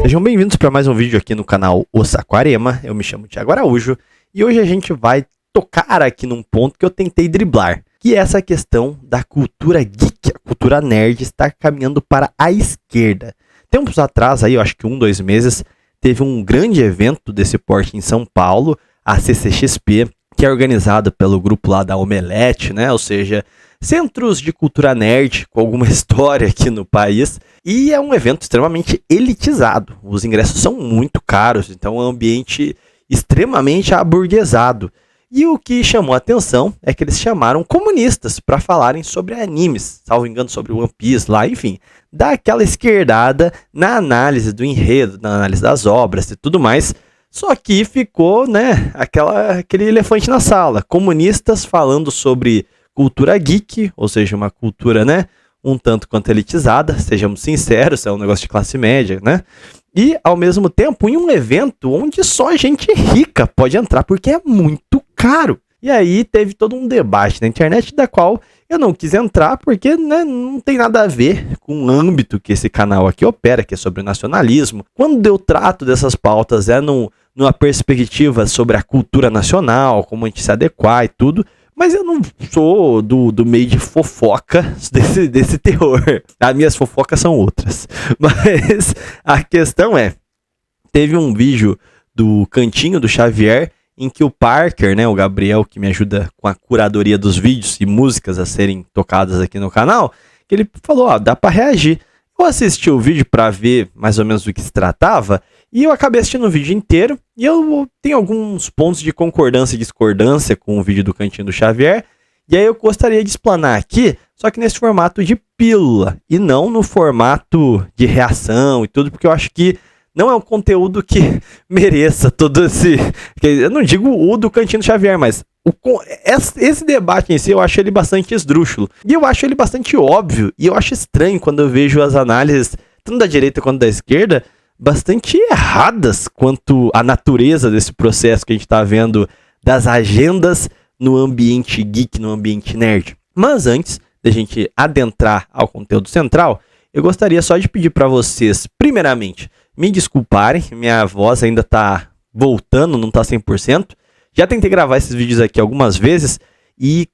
Sejam bem-vindos para mais um vídeo aqui no canal O Saquarema. Eu me chamo Thiago Araújo e hoje a gente vai tocar aqui num ponto que eu tentei driblar, que é essa questão da cultura geek, a cultura nerd estar caminhando para a esquerda. Tempos atrás, aí, eu acho que 2 meses, teve um grande evento desse porte em São Paulo, a CCXP, que é organizado pelo grupo lá da Omelete, né? Ou seja, centros de cultura nerd com alguma história aqui no país. E é um evento extremamente elitizado. Os ingressos são muito caros, então é um ambiente extremamente aburguesado. E o que chamou a atenção é que eles chamaram comunistas para falarem sobre animes, salvo engano sobre One Piece lá, enfim, dar aquela esquerdada na análise do enredo, na análise das obras e tudo mais. Só que ficou, né, aquele elefante na sala. Comunistas falando sobre cultura geek, ou seja, uma cultura, né, um tanto quanto elitizada, sejamos sinceros, é um negócio de classe média, né? E, ao mesmo tempo, em um evento onde só gente rica pode entrar, porque é muito caro. E aí teve todo um debate na internet, da qual eu não quis entrar, porque, né, não tem nada a ver com o âmbito que esse canal aqui opera, que é sobre nacionalismo. Quando eu trato dessas pautas, numa perspectiva sobre a cultura nacional, como a gente se adequar e tudo, mas eu não sou do meio de fofoca desse terror. As minhas fofocas são outras. Mas a questão é, teve um vídeo do Cantinho do Xavier, em que o Parker, né, o Gabriel, que me ajuda com a curadoria dos vídeos e músicas a serem tocadas aqui no canal, que ele falou, dá pra reagir. Eu assisti o vídeo para ver mais ou menos do que se tratava, e eu acabei assistindo o vídeo inteiro, e eu tenho alguns pontos de concordância e discordância com o vídeo do Cantinho do Xavier, e aí eu gostaria de explanar aqui, só que nesse formato de pílula, e não no formato de reação e tudo, porque eu acho que não é um conteúdo que mereça todo esse... Eu não digo o do Cantinho do Xavier, mas esse debate em si eu acho ele bastante esdrúxulo. E eu acho ele bastante óbvio. E eu acho estranho quando eu vejo as análises, tanto da direita quanto da esquerda, bastante erradas quanto à natureza desse processo que a gente está vendo das agendas no ambiente geek, no ambiente nerd. Mas antes da gente adentrar ao conteúdo central, eu gostaria só de pedir para vocês, primeiramente, me desculparem, minha voz ainda tá voltando, não tá 100%. Já tentei gravar esses vídeos aqui algumas vezes e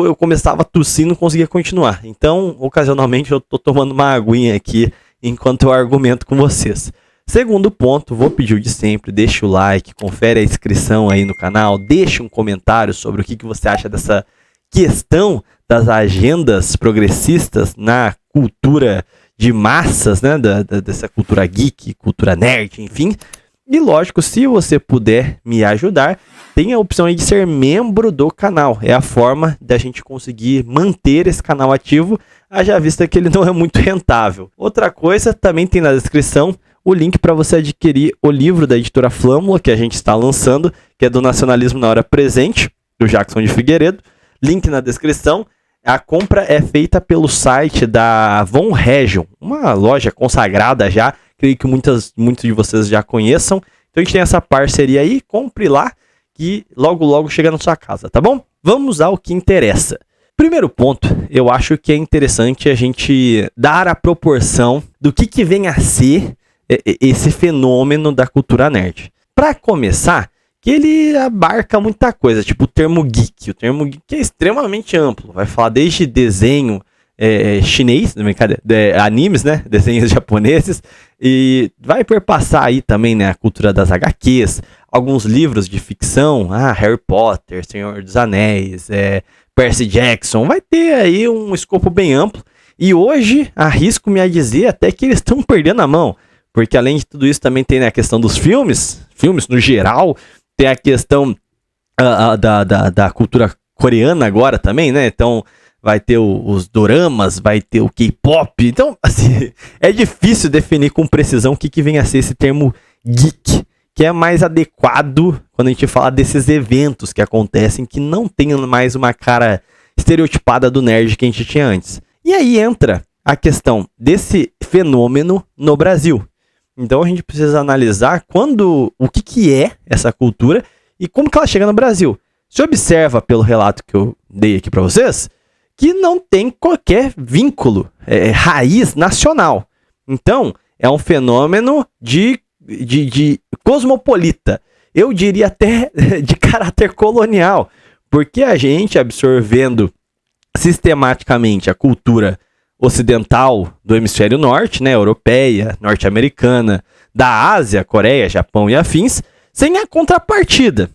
eu começava a tossir e não conseguia continuar. Então, ocasionalmente, eu tô tomando uma aguinha aqui enquanto eu argumento com vocês. Segundo ponto, vou pedir o de sempre, deixa o like, confere a inscrição aí no canal, deixa um comentário sobre o que você acha dessa questão das agendas progressistas na cultura de massas, né, dessa cultura geek, cultura nerd, enfim. E lógico, se você puder me ajudar, tem a opção aí de ser membro do canal. É a forma da gente conseguir manter esse canal ativo, haja vista que ele não é muito rentável. Outra coisa, também tem na descrição o link para você adquirir o livro da editora Flâmula, que a gente está lançando, que é do Nacionalismo na Hora Presente, do Jackson de Figueiredo. Link na descrição. A compra é feita pelo site da Von Region, uma loja consagrada já, creio que muitos de vocês já conheçam. Então a gente tem essa parceria aí, compre lá, que logo chega na sua casa, tá bom? Vamos ao que interessa. Primeiro ponto, eu acho que é interessante a gente dar a proporção do que vem a ser esse fenômeno da cultura nerd. Para começar, que ele abarca muita coisa, tipo o termo geek. O termo geek é extremamente amplo, vai falar desde desenho chinês, animes, né, desenhos japoneses, e vai perpassar aí também, né, a cultura das HQs, alguns livros de ficção, Harry Potter, Senhor dos Anéis, Percy Jackson, vai ter aí um escopo bem amplo, e hoje arrisco-me a dizer até que eles estão perdendo a mão, porque além de tudo isso também tem, né, a questão dos filmes no geral, tem a questão da cultura coreana agora também, né? Então, vai ter os doramas, vai ter o K-pop. Então, assim, é difícil definir com precisão o que vem a ser esse termo geek, que é mais adequado quando a gente fala desses eventos que acontecem, que não tem mais uma cara estereotipada do nerd que a gente tinha antes. E aí entra a questão desse fenômeno no Brasil. Então a gente precisa analisar o que é essa cultura e como que ela chega no Brasil. Se observa pelo relato que eu dei aqui para vocês, que não tem qualquer vínculo, raiz nacional. Então, é um fenômeno de cosmopolita. Eu diria até de caráter colonial, porque a gente absorvendo sistematicamente a cultura ocidental do hemisfério norte, né, europeia, norte-americana, da Ásia, Coreia, Japão e afins, sem a contrapartida.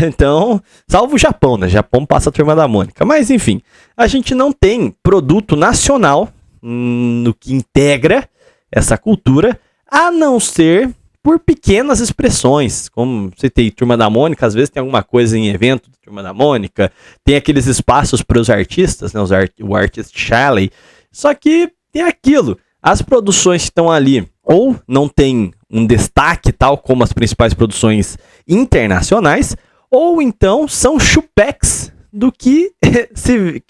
Então, salvo o Japão, né? Japão passa a Turma da Mônica. Mas, enfim, a gente não tem produto nacional no que integra essa cultura, a não ser por pequenas expressões. Como você tem Turma da Mônica, às vezes tem alguma coisa em evento da Turma da Mônica, tem aqueles espaços para os artistas, né? O Artist Chalet. Só que tem aquilo, as produções que estão ali ou não tem um destaque, tal como as principais produções internacionais, ou então são chupex do que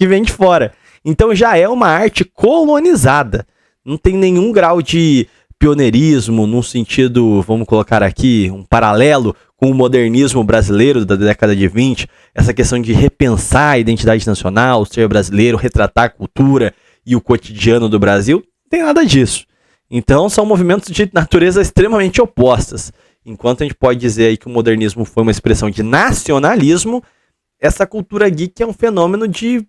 vem de fora. Então já é uma arte colonizada. Não tem nenhum grau de pioneirismo, num sentido, vamos colocar aqui, um paralelo com o modernismo brasileiro da década de 20, essa questão de repensar a identidade nacional, o ser brasileiro, retratar a cultura e o cotidiano do Brasil. Não tem nada disso. Então são movimentos de natureza extremamente opostas. Enquanto a gente pode dizer aí que o modernismo foi uma expressão de nacionalismo, essa cultura geek é um fenômeno de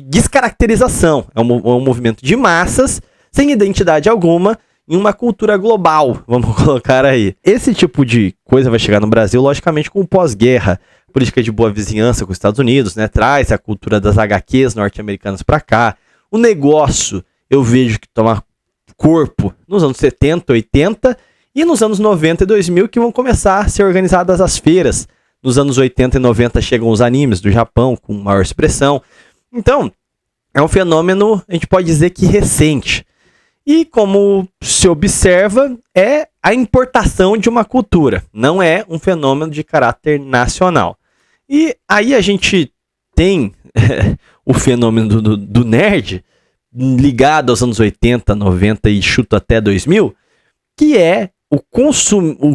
descaracterização. É um movimento de massas, sem identidade alguma, em uma cultura global, vamos colocar aí. Esse tipo de coisa vai chegar no Brasil, logicamente, com o pós-guerra. Política de boa vizinhança com os Estados Unidos, né? Traz a cultura das HQs norte-americanas para cá. O negócio, eu vejo que toma corpo nos anos 70, 80 e nos anos 90 e 2000 que vão começar a ser organizadas as feiras. Nos anos 80 e 90 chegam os animes do Japão com maior expressão. Então, é um fenômeno, a gente pode dizer que recente. E como se observa, é a importação de uma cultura, não é um fenômeno de caráter nacional. E aí a gente tem o fenômeno do nerd, ligado aos anos 80, 90 e chuto até 2000, que é o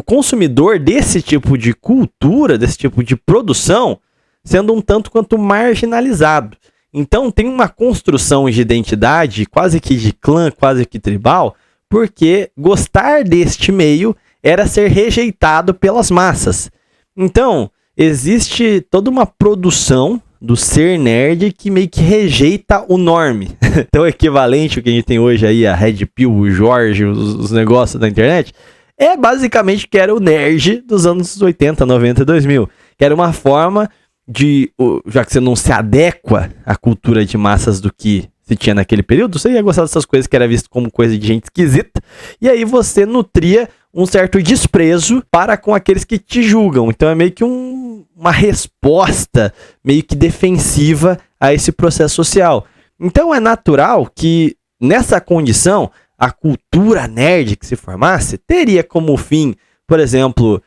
consumidor desse tipo de cultura, desse tipo de produção, sendo um tanto quanto marginalizado. Então tem uma construção de identidade, quase que de clã, quase que tribal, porque gostar deste meio era ser rejeitado pelas massas. Então, existe toda uma produção do ser nerd que meio que rejeita o norme. Então, o equivalente ao que a gente tem hoje aí, a Red Pill, o Jorge, os negócios da internet, é basicamente que era o nerd dos anos 80, 90 e 2000. Que era uma forma de, já que você não se adequa à cultura de massas do que se tinha naquele período, você ia gostar dessas coisas que era visto como coisa de gente esquisita, e aí você nutria um certo desprezo para com aqueles que te julgam. Então é meio que uma resposta meio que defensiva a esse processo social. Então é natural que nessa condição a cultura nerd que se formasse teria como fim, por exemplo,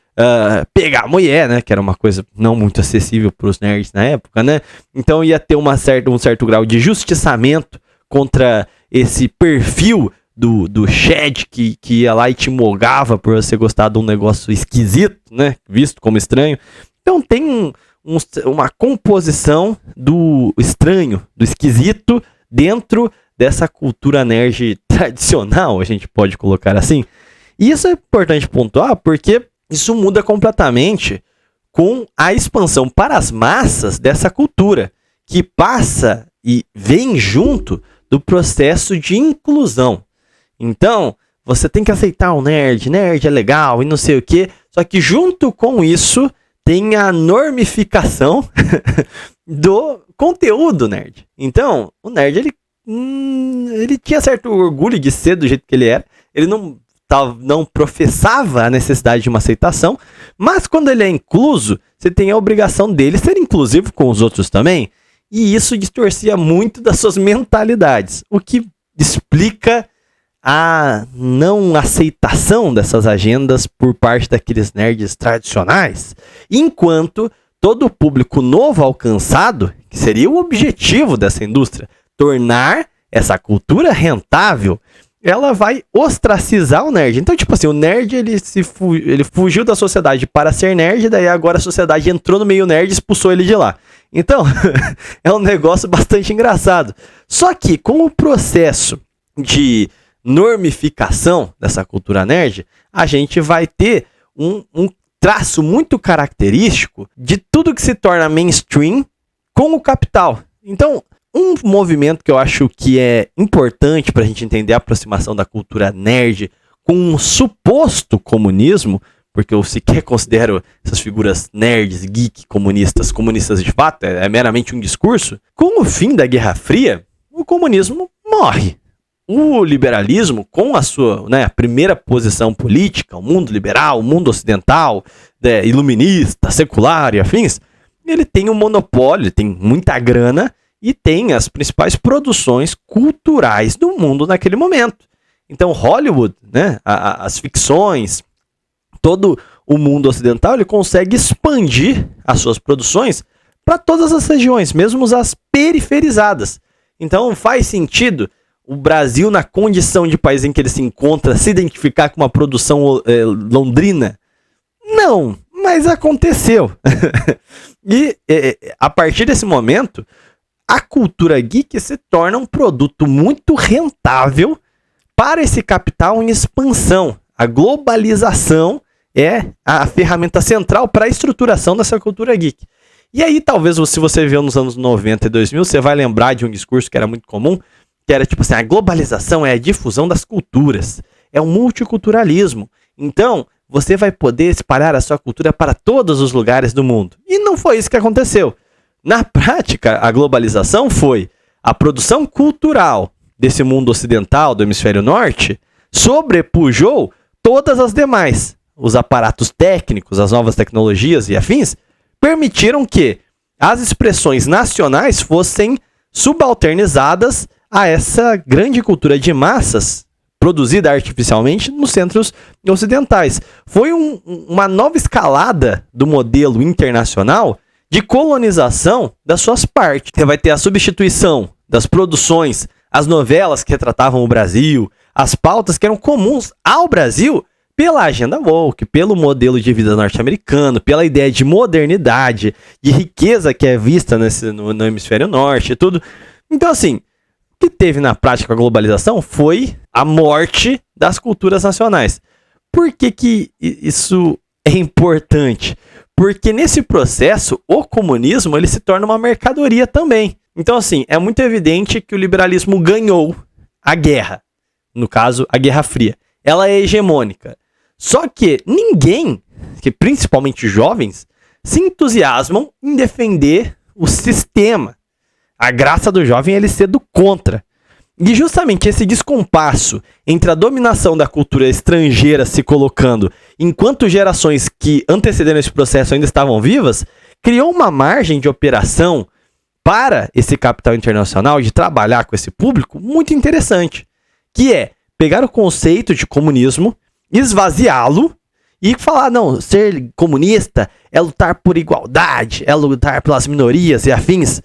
pegar a mulher, né? Que era uma coisa não muito acessível para os nerds na época, né? Então ia ter um certo grau de justiçamento contra esse perfil do Shed que ia lá e te mogava por você gostar de um negócio esquisito, né? Visto como estranho. Então tem uma composição do estranho, do esquisito dentro dessa cultura nerd tradicional, a gente pode colocar assim. E isso é importante pontuar porque isso muda completamente com a expansão para as massas dessa cultura, que passa e vem junto do processo de inclusão. Então, você tem que aceitar o nerd é legal e não sei o quê, só que junto com isso tem a normificação do conteúdo nerd. Então, o nerd, ele tinha certo orgulho de ser do jeito que ele era, ele não professava a necessidade de uma aceitação, mas quando ele é incluso, você tem a obrigação dele ser inclusivo com os outros também, e isso distorcia muito das suas mentalidades, o que explica a não aceitação dessas agendas por parte daqueles nerds tradicionais, enquanto todo o público novo alcançado, que seria o objetivo dessa indústria, tornar essa cultura rentável, ela vai ostracizar o nerd. Então, tipo assim, o nerd, ele fugiu da sociedade para ser nerd, daí agora a sociedade entrou no meio nerd e expulsou ele de lá. Então, é um negócio bastante engraçado. Só que, com o processo de normificação dessa cultura nerd, a gente vai ter um traço muito característico de tudo que se torna mainstream com o capital. Então, um movimento que eu acho que é importante para a gente entender a aproximação da cultura nerd com um suposto comunismo, porque eu sequer considero essas figuras nerds, geek, comunistas de fato, é meramente um discurso. Com o fim da Guerra Fria, o comunismo morre. O liberalismo, com a sua primeira posição política, o mundo liberal, o mundo ocidental, iluminista, secular e afins, ele tem um monopólio, ele tem muita grana e tem as principais produções culturais do mundo naquele momento. Então Hollywood, as ficções, todo o mundo ocidental, ele consegue expandir as suas produções para todas as regiões, mesmo as periferizadas. Então faz sentido o Brasil, na condição de país em que ele se encontra, se identificar com uma produção londrina? Não, mas aconteceu. E a partir desse momento, a cultura geek se torna um produto muito rentável para esse capital em expansão. A globalização é a ferramenta central para a estruturação dessa cultura geek. E aí, talvez, se você viu nos anos 90 e 2000, você vai lembrar de um discurso que era muito comum, que era tipo assim, a globalização é a difusão das culturas, é o multiculturalismo. Então, você vai poder espalhar a sua cultura para todos os lugares do mundo. E não foi isso que aconteceu. Na prática, a globalização foi a produção cultural desse mundo ocidental, do hemisfério norte, sobrepujou todas as demais. Os aparatos técnicos, as novas tecnologias e afins, permitiram que as expressões nacionais fossem subalternizadas a essa grande cultura de massas produzida artificialmente nos centros ocidentais. Foi uma nova escalada do modelo internacional de colonização das suas partes. Você vai ter a substituição das produções, as novelas que retratavam o Brasil, as pautas que eram comuns ao Brasil, pela agenda woke, pelo modelo de vida norte-americano, pela ideia de modernidade, de riqueza que é vista no hemisfério norte e tudo. Então, assim, o que teve na prática a globalização foi a morte das culturas nacionais. Por que isso é importante? Porque nesse processo, o comunismo ele se torna uma mercadoria também. Então, assim, é muito evidente que o liberalismo ganhou a guerra. No caso, a Guerra Fria. Ela é hegemônica. Só que ninguém, que principalmente jovens, se entusiasmam em defender o sistema. A graça do jovem é ele ser do contra. E justamente esse descompasso entre a dominação da cultura estrangeira se colocando enquanto gerações que antecederam esse processo ainda estavam vivas, criou uma margem de operação para esse capital internacional de trabalhar com esse público muito interessante, que é pegar o conceito de comunismo, esvaziá-lo e falar, não, ser comunista é lutar por igualdade, é lutar pelas minorias e afins.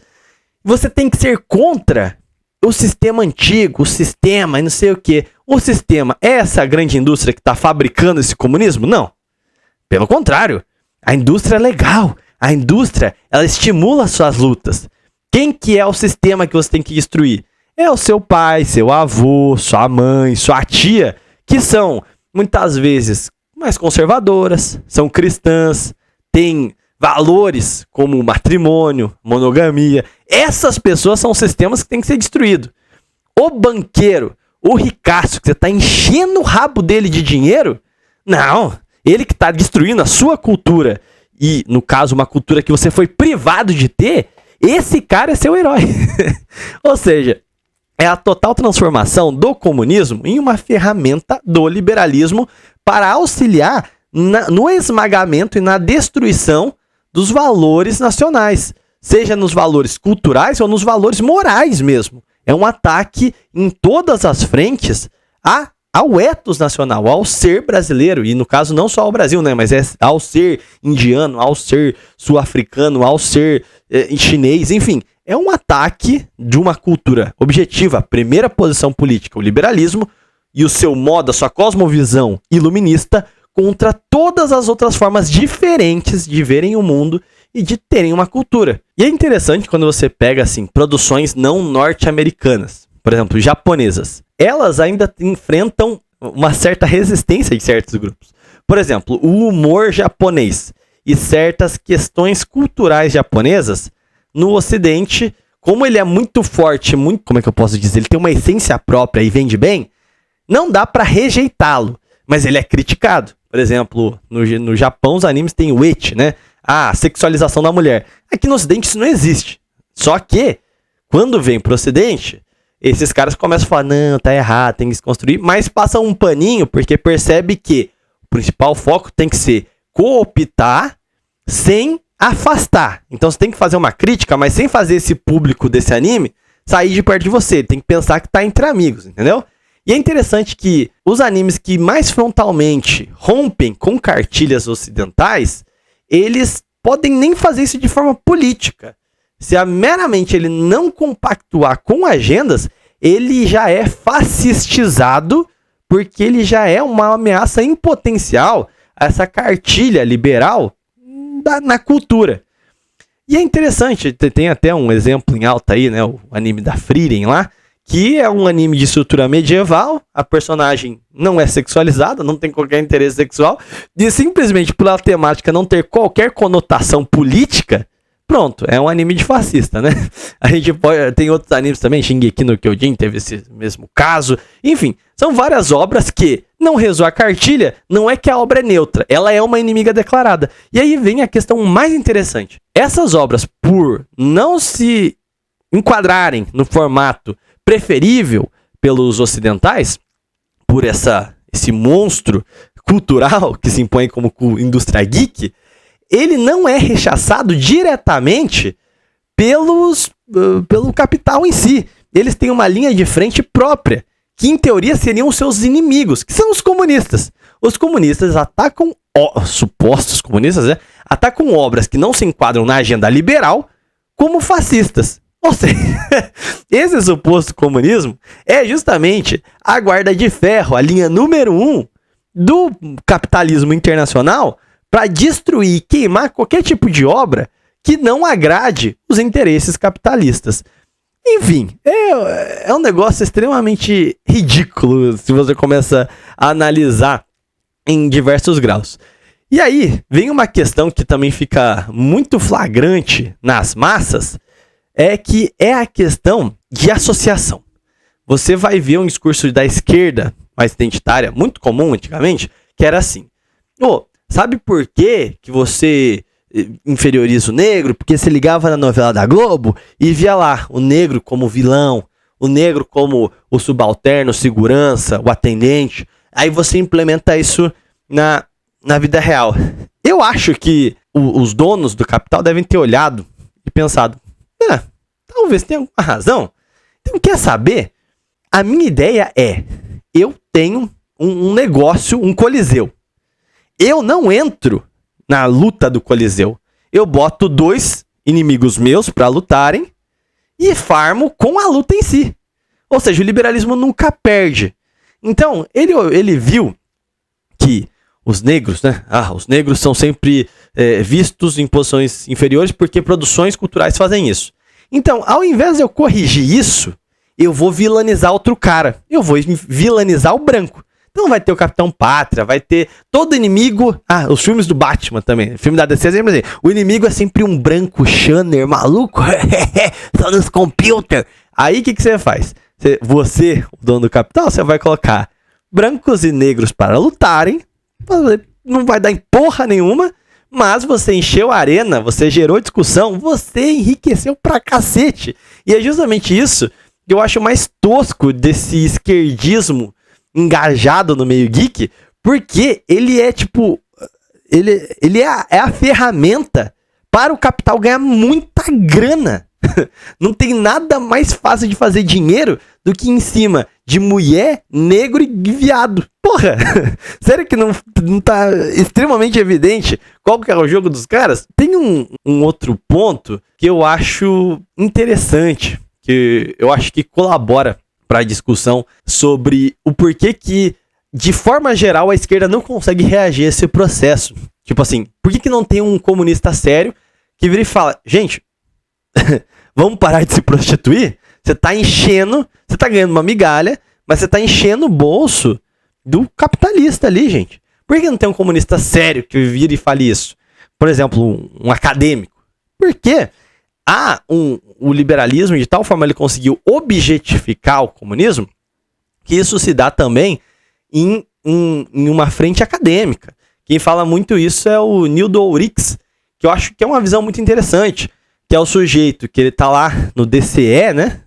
Você tem que ser contra o sistema antigo, o sistema e não sei o que. O sistema é essa grande indústria que está fabricando esse comunismo? Não. Pelo contrário, a indústria é legal. A indústria, ela estimula as suas lutas. Quem que é o sistema que você tem que destruir? É o seu pai, seu avô, sua mãe, sua tia, que são, muitas vezes, mais conservadoras, são cristãs, têm valores como matrimônio, monogamia. Essas pessoas são sistemas que têm que ser destruídos. O banqueiro, o ricaço, que você está enchendo o rabo dele de dinheiro, não. Ele que está destruindo a sua cultura, e no caso uma cultura que você foi privado de ter, esse cara é seu herói. Ou seja, é a total transformação do comunismo em uma ferramenta do liberalismo para auxiliar no esmagamento e na destruição dos valores nacionais, seja nos valores culturais ou nos valores morais mesmo. É um ataque em todas as frentes ao ethos nacional, ao ser brasileiro, e no caso não só ao Brasil, mas é ao ser indiano, ao ser sul-africano, ao ser chinês, enfim. É um ataque de uma cultura objetiva, a primeira posição política, o liberalismo, e o seu modo, a sua cosmovisão iluminista, contra todas as outras formas diferentes de verem o mundo e de terem uma cultura. E é interessante quando você pega, assim, produções não norte-americanas. por exemplo, japonesas, elas ainda enfrentam uma certa resistência de certos grupos. Por exemplo, o humor japonês e certas questões culturais japonesas no Ocidente, como ele é muito forte, muito, como é que eu posso dizer, ele tem uma essência própria e vende bem, não dá pra rejeitá-lo, mas ele é criticado. Por exemplo, no Japão os animes têm o ecchi, né? A sexualização da mulher. Aqui no Ocidente isso não existe. Só que, quando vem pro Ocidente, esses caras começam a falar, não, tá errado, tem que se construir, mas passam um paninho porque percebe que o principal foco tem que ser cooptar sem afastar. Então você tem que fazer uma crítica, mas sem fazer esse público desse anime sair de perto de você. Ele tem que pensar que tá entre amigos, entendeu? E é interessante que os animes que mais frontalmente rompem com cartilhas ocidentais, eles podem nem fazer isso de forma política. Se meramente ele não compactuar com agendas, ele já é fascistizado, porque ele já é uma ameaça em potencial a essa cartilha liberal na cultura. E é interessante, tem até um exemplo em alta aí, né, o anime da Frieren lá, que é um anime de estrutura medieval, a personagem não é sexualizada, não tem qualquer interesse sexual, e simplesmente pela temática não ter qualquer conotação política, pronto, é um anime de fascista, né? A gente tem outros animes também, Shingeki no Kyojin teve esse mesmo caso, enfim, são várias obras que não rezou a cartilha, não é que a obra é neutra, ela é uma inimiga declarada. E aí vem a questão mais interessante. Essas obras, por não se enquadrarem no formato preferível pelos ocidentais, por esse monstro cultural que se impõe como indústria geek, ele não é rechaçado diretamente pelo capital em si. Eles têm uma linha de frente própria, que em teoria seriam os seus inimigos, que são os comunistas. Os comunistas atacam, supostos comunistas, né? Atacam obras que não se enquadram na agenda liberal como fascistas. Ou seja, esse suposto comunismo é justamente a guarda de ferro, a linha número 1 do capitalismo internacional para destruir e queimar qualquer tipo de obra que não agrade os interesses capitalistas. Enfim, é um negócio extremamente ridículo se você começa a analisar em diversos graus. E aí, vem uma questão que também fica muito flagrante nas massas, que é a questão de associação. Você vai ver um discurso da esquerda mais identitária, muito comum antigamente, que era assim: sabe por que você inferioriza o negro? Porque você ligava na novela da Globo e via lá o negro como vilão, o negro como o subalterno, o segurança, o atendente. Aí você implementa isso na vida real. Eu acho que os donos do capital devem ter olhado e pensado, talvez tenha alguma razão. Então, quer saber? A minha ideia eu tenho um negócio, um coliseu. Eu não entro na luta do coliseu. Eu boto 2 inimigos meus para lutarem e farmo com a luta em si. Ou seja, o liberalismo nunca perde. Então, ele viu que os negros, né? Os negros são sempre vistos em posições inferiores porque produções culturais fazem isso. Então, ao invés de eu corrigir isso, eu vou vilanizar outro cara. Eu vou vilanizar o branco. Então vai ter o Capitão Pátria, vai ter todo inimigo... os filmes do Batman também. O filme da DC, sempre assim, o inimigo é sempre um branco Shanner maluco. Só nos computers. Aí o que você faz? Você, o dono do capital, você vai colocar brancos e negros para lutarem. Não vai dar em porra nenhuma. Mas você encheu a arena, você gerou discussão, você enriqueceu pra cacete. E é justamente isso que eu acho mais tosco desse esquerdismo engajado no meio geek, porque ele é tipo... Ele é a ferramenta para o capital ganhar muita grana. Não tem nada mais fácil de fazer dinheiro do que em cima de mulher, negro e viado. Porra! Sério que não tá extremamente evidente qual que é o jogo dos caras? Tem um outro ponto que eu acho interessante, que eu acho que colabora para a discussão sobre o porquê que, de forma geral, a esquerda não consegue reagir a esse processo. Tipo assim, por que não tem um comunista sério que vira e fala, gente, vamos parar de se prostituir? Você tá enchendo, você tá ganhando uma migalha, mas você tá enchendo o bolso do capitalista ali, gente. Por que não tem um comunista sério que vira e fale isso? Por exemplo, um acadêmico. Por quê? O liberalismo, de tal forma ele conseguiu objetificar o comunismo, que isso se dá também em uma frente acadêmica. Quem fala muito isso é o Nildo Ourix, que eu acho que é uma visão muito interessante, que é o sujeito que ele tá lá no DCE, né?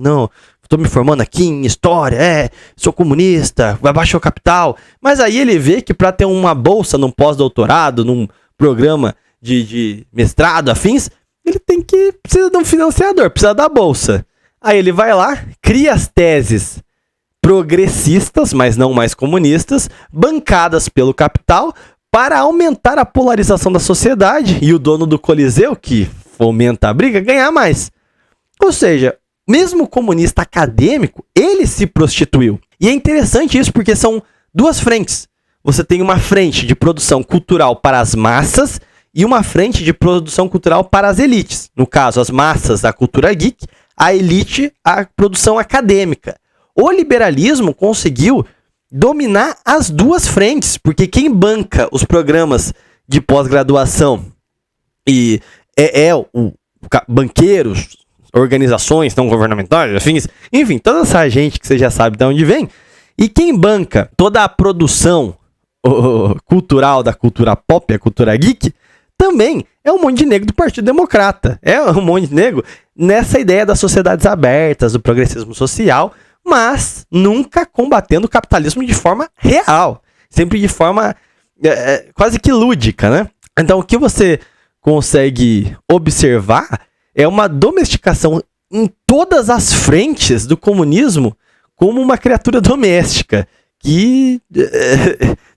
Não, tô me formando aqui em história, sou comunista, vai baixar o capital. Mas aí ele vê que para ter uma bolsa num pós-doutorado, num programa de mestrado, afins, ele precisa de um financiador, precisa da bolsa. Aí ele vai lá, cria as teses progressistas, mas não mais comunistas, bancadas pelo capital, para aumentar a polarização da sociedade e o dono do Coliseu, que fomenta a briga, ganhar mais. Ou seja, mesmo o comunista acadêmico, ele se prostituiu. E é interessante isso porque são duas frentes. Você tem uma frente de produção cultural para as massas e uma frente de produção cultural para as elites. No caso, as massas, a cultura geek, a elite, a produção acadêmica. O liberalismo conseguiu dominar as duas frentes, porque quem banca os programas de pós-graduação e banqueiros, organizações não governamentais, afins, enfim, toda essa gente que você já sabe de onde vem, e quem banca toda a produção cultural da cultura pop, a cultura geek, também é um monte de negro do Partido Democrata. É um monte de negro nessa ideia das sociedades abertas, do progressismo social, mas nunca combatendo o capitalismo de forma real. Sempre de forma quase que lúdica, né? Então, o que você consegue observar é uma domesticação em todas as frentes do comunismo como uma criatura doméstica, que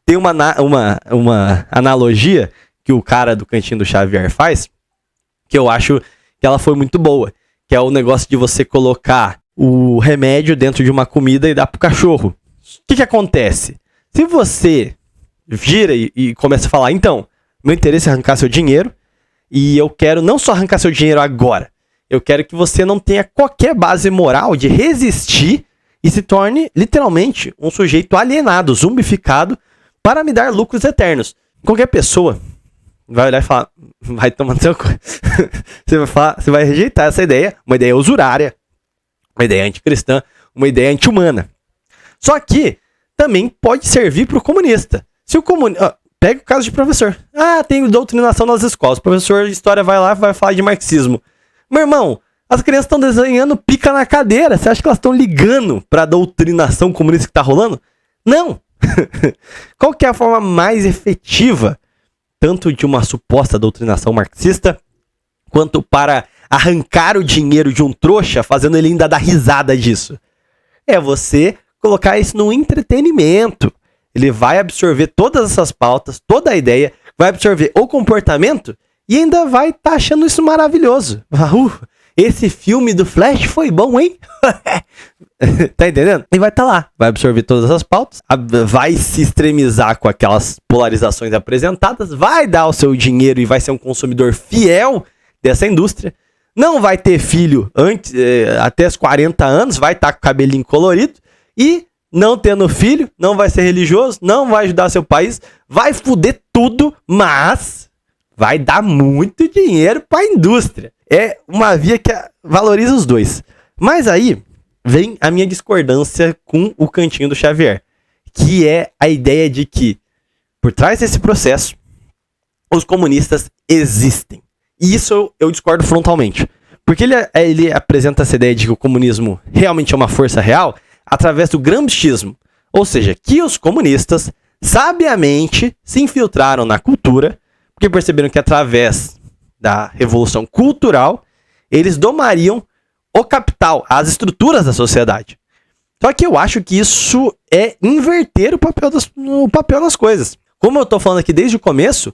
tem uma analogia que o cara do Cantinho do Xavier faz, que eu acho que ela foi muito boa, que é o negócio de você colocar o remédio dentro de uma comida e dar pro cachorro. O que acontece? Se você gira e começa a falar, então, meu interesse é arrancar seu dinheiro, e eu quero não só arrancar seu dinheiro agora, eu quero que você não tenha qualquer base moral de resistir e se torne, literalmente, um sujeito alienado, zumbificado, para me dar lucros eternos. Qualquer pessoa vai olhar e falar, vai tomar no seu cu. Você vai rejeitar essa ideia, uma ideia usurária, uma ideia anticristã, uma ideia anti-humana. Só que também pode servir para o comunista. Se o comunista... Pega o caso de professor. Tem doutrinação nas escolas. O professor de história vai lá e vai falar de marxismo. Meu irmão, as crianças estão desenhando pica na cadeira. Você acha que elas estão ligando para a doutrinação comunista que está rolando? Não. Qual que é a forma mais efetiva, tanto de uma suposta doutrinação marxista, quanto para arrancar o dinheiro de um trouxa, fazendo ele ainda dar risada disso? É você colocar isso no entretenimento. Ele vai absorver todas essas pautas, toda a ideia, vai absorver o comportamento e ainda vai estar achando isso maravilhoso. Esse filme do Flash foi bom, hein? Tá entendendo? E vai estar lá, vai absorver todas as pautas, vai se extremizar com aquelas polarizações apresentadas, vai dar o seu dinheiro e vai ser um consumidor fiel dessa indústria. Não vai ter filho até os 40 anos, vai estar com o cabelinho colorido e... não tendo filho, não vai ser religioso, não vai ajudar seu país, vai foder tudo, mas vai dar muito dinheiro para a indústria. É uma via que valoriza os dois. Mas aí vem a minha discordância com o Cantinho do Xavier, que é a ideia de que, por trás desse processo, os comunistas existem. E isso eu discordo frontalmente. Porque ele apresenta essa ideia de que o comunismo realmente é uma força real, através do gramscismo, ou seja, que os comunistas sabiamente se infiltraram na cultura, porque perceberam que através da revolução cultural, eles domariam o capital, as estruturas da sociedade. Só que eu acho que isso é inverter o papel das coisas. Como eu estou falando aqui desde o começo,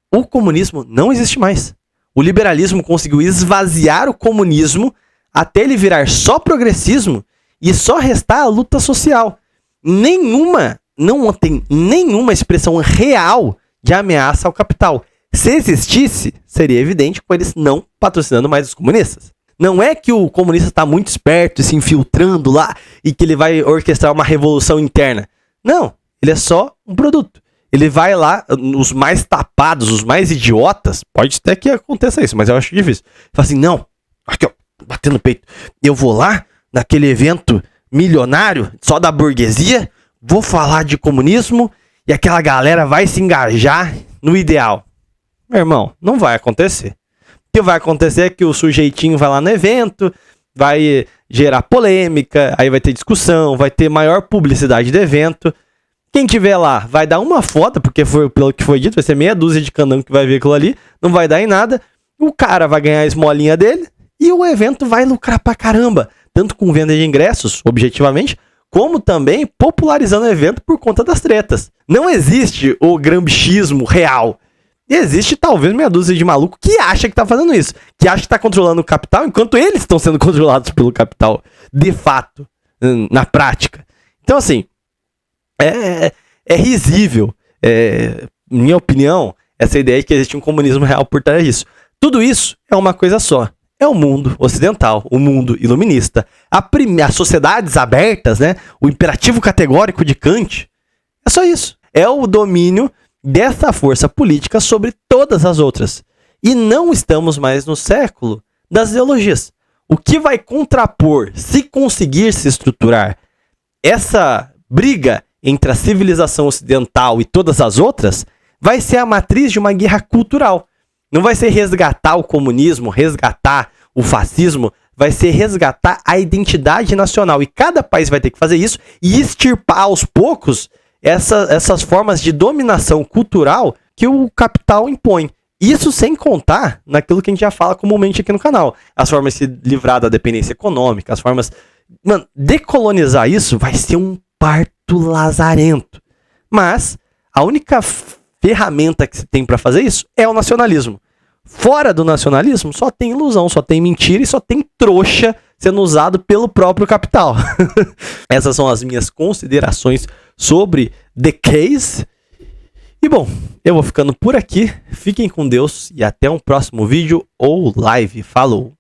o comunismo não existe mais. O liberalismo conseguiu esvaziar o comunismo até ele virar só progressismo, e só restar a luta social. Não tem nenhuma expressão real de ameaça ao capital. Se existisse, seria evidente com eles não patrocinando mais os comunistas. Não é que o comunista está muito esperto e se infiltrando lá e que ele vai orquestrar uma revolução interna. Não, ele é só um produto. Ele vai lá, os mais tapados, os mais idiotas, pode até que aconteça isso, mas eu acho difícil. Fala assim, não, aqui ó, batendo no peito, eu vou lá naquele evento milionário, só da burguesia, vou falar de comunismo e aquela galera vai se engajar no ideal. Meu irmão, não vai acontecer. O que vai acontecer é que o sujeitinho vai lá no evento, vai gerar polêmica, aí vai ter discussão, vai ter maior publicidade do evento. Quem tiver lá vai dar uma foto, porque foi pelo que foi dito, vai ser meia dúzia de candango que vai ver aquilo ali, não vai dar em nada. O cara vai ganhar a esmolinha dele e o evento vai lucrar pra caramba. Tanto com venda de ingressos, objetivamente, como também popularizando o evento por conta das tretas. Não existe o gramscismo real. Existe talvez meia dúzia de maluco que acha que tá fazendo isso. Que acha que tá controlando o capital, enquanto eles estão sendo controlados pelo capital. De fato, na prática. Então assim, é risível, minha opinião, essa ideia de que existe um comunismo real por trás disso. Tudo isso é uma coisa só. É o mundo ocidental, o mundo iluminista, as sociedades abertas, né? O imperativo categórico de Kant. É só isso. É o domínio dessa força política sobre todas as outras. E não estamos mais no século das ideologias. O que vai contrapor, se conseguir se estruturar, essa briga entre a civilização ocidental e todas as outras, vai ser a matriz de uma guerra cultural. Não vai ser resgatar o comunismo, resgatar o fascismo, vai ser resgatar a identidade nacional. E cada país vai ter que fazer isso e extirpar aos poucos essas formas de dominação cultural que o capital impõe. Isso sem contar naquilo que a gente já fala comumente aqui no canal. As formas de se livrar da dependência econômica, as formas... Mano, decolonizar isso vai ser um parto lazarento. Mas a única ferramenta que se tem para fazer isso é o nacionalismo. Fora do nacionalismo, só tem ilusão, só tem mentira e só tem trouxa sendo usado pelo próprio capital. Essas são as minhas considerações sobre The Case. E bom, eu vou ficando por aqui. Fiquem com Deus e até um próximo vídeo ou live. Falou!